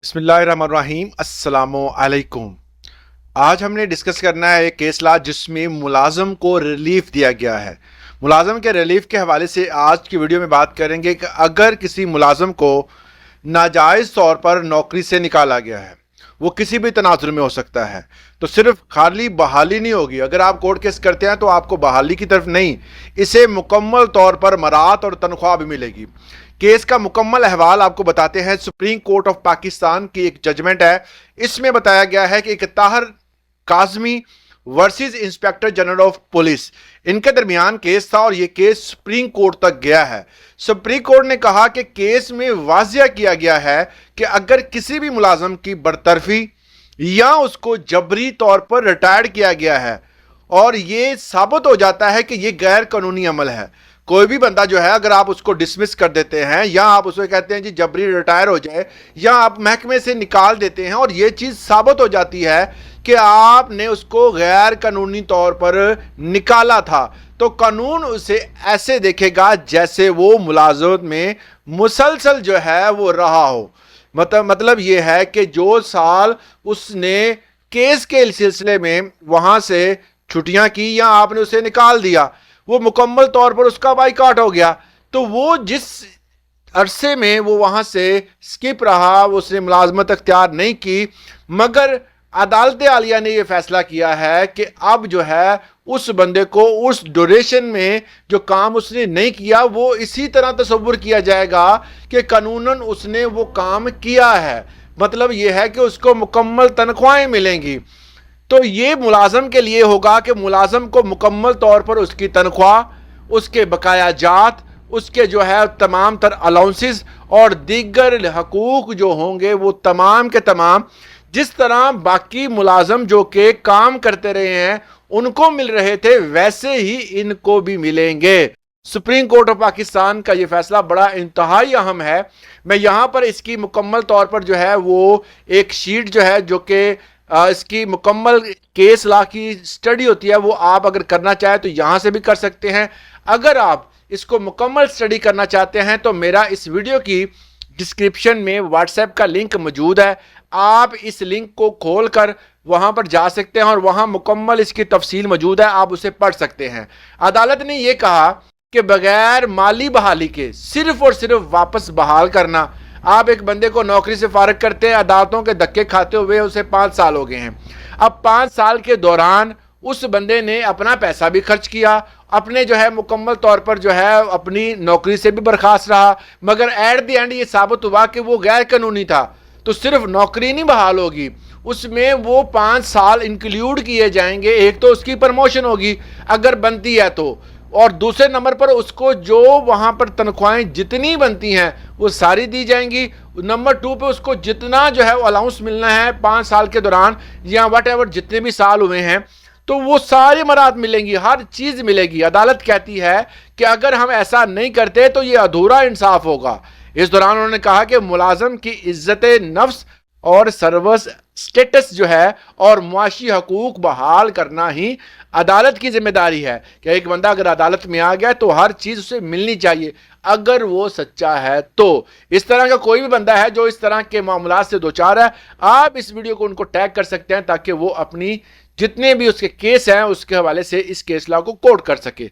बिस्मिल्लाहिर्रहमानिर्रहीम अस्सलाम वालेकुम। आज हमने डिस्कस करना है एक केस ला जिसमें मुलाजम को रिलीफ दिया गया है। मुलाजम के रिलीफ के हवाले से आज की वीडियो में बात करेंगे कि अगर किसी मुलाजम को नाजायज़ तौर पर नौकरी से निकाला गया है, वो किसी भी तनाजुर में हो सकता है, तो सिर्फ खाली बहाली नहीं होगी। अगर आप कोर्ट केस करते हैं तो आपको बहाली की तरफ नहीं, इसे मुकम्मल तौर पर मरात और तनख्वाह भी मिलेगी। केस का मुकम्मल अहवाल आपको बताते हैं। सुप्रीम कोर्ट ऑफ पाकिस्तान की एक जजमेंट है, इसमें बताया गया है कि एक Tahir Kazmi versus inspector general of police, इनके दरमियान केस था और यह केस सुप्रीम कोर्ट तक गया है। सुप्रीम कोर्ट ने कहा कि केस में वाजिया किया गया है कि अगर किसी भी मुलाजम की बरतरफी या उसको जबरी तौर पर रिटायर्ड किया गया है और यह साबित हो जाता है कि यह गैर कानूनी अमल है, कोई भी बंदा जो है अगर आप उसको डिसमिस कर देते हैं या आप उसको कहते हैं जी जबरी रिटायर हो जाए या आप महकमे से निकाल देते हैं और ये चीज़ साबित हो जाती है कि आपने उसको गैर कानूनी तौर पर निकाला था, तो कानून उसे ऐसे देखेगा जैसे वो मुलाजमत में मुसलसल जो है वो रहा हो। मतलब ये है कि जो साल उसने केस के सिलसिले में वहाँ से छुट्टियाँ की या आपने उसे निकाल दिया, वो मुकम्मल तौर पर उसका बाइकआउट हो गया, तो वो जिस अरसे में वो वहाँ से स्किप रहा, उसने मुलाजमत अख्तियार नहीं की, मगर अदालत आलिया ने ये फैसला किया है कि अब जो है उस बंदे को उस ड्यूरेशन में जो काम उसने नहीं किया वो इसी तरह तसव्वुर किया जाएगा कि कानूनन उसने वो काम किया है। मतलब ये है कि उसको मुकम्मल तनख्वाहें मिलेंगी। तो ये मुलाजम के लिए होगा कि मुलाजम को मुकम्मल तौर पर उसकी तनख्वाह, उसके बकाया जात, उसके जो है तमाम तर अलाउंसेस और दीगर हकूक जो होंगे वो तमाम के तमाम जिस तरह बाकी मुलाजम जो के काम करते रहे हैं उनको मिल रहे थे वैसे ही इनको भी मिलेंगे। सुप्रीम कोर्ट ऑफ पाकिस्तान का ये फैसला बड़ा इंतहाई अहम है। मैं यहाँ पर इसकी मुकम्मल तौर पर जो है वो एक शीट जो है जो कि इसकी मुकम्मल केस लॉ की स्टडी होती है वो आप अगर करना चाहें तो यहाँ से भी कर सकते हैं। अगर आप इसको मुकम्मल स्टडी करना चाहते हैं तो मेरा इस वीडियो की डिस्क्रिप्शन में व्हाट्सएप का लिंक मौजूद है, आप इस लिंक को खोलकर वहाँ पर जा सकते हैं और वहाँ मुकम्मल इसकी तफसील मौजूद है, आप उसे पढ़ सकते हैं। अदालत ने यह कहा कि बगैर माली बहाली के सिर्फ और सिर्फ वापस बहाल करना, आप एक बंदे को नौकरी से फारिग करते हैं, अदालतों के धक्के खाते हुए उसे 5 साल हो गए हैं। अब 5 साल के दौरान उस बंदे ने अपना पैसा भी खर्च किया, अपने जो है मुकम्मल तौर पर जो है अपनी नौकरी से भी बर्खास्त रहा, मगर एट द एंड ये साबित हुआ कि वो गैर कानूनी था। तो सिर्फ नौकरी नहीं बहाल होगी, उसमें वो 5 साल इंक्लूड किए जाएंगे। एक तो उसकी प्रमोशन होगी अगर बनती है तो, और दूसरे नंबर पर उसको जो वहाँ पर तनख्वाहें जितनी बनती हैं वो सारी दी जाएंगी। नंबर 2 पे उसको जितना जो है वो अलाउंस मिलना है 5 साल के दौरान या वट एवर जितने भी साल हुए हैं तो वो सारी मराद मिलेंगी, हर चीज़ मिलेगी। अदालत कहती है कि अगर हम ऐसा नहीं करते तो ये अधूरा इंसाफ होगा। इस दौरान उन्होंने कहा कि मुलाजम की इज्जत नफ्स और सर्विस स्टेटस जो है और मुआशी हकूक बहाल करना ही अदालत की जिम्मेदारी है कि एक बंदा अगर अदालत में आ गया तो हर चीज़ उसे मिलनी चाहिए अगर वो सच्चा है। तो इस तरह का कोई भी बंदा है जो इस तरह के मामलात से दो चार है, आप इस वीडियो को उनको टैग कर सकते हैं ताकि वो अपनी जितने भी उसके केस हैं उसके हवाले से इस केस लॉ को कोट कर सके।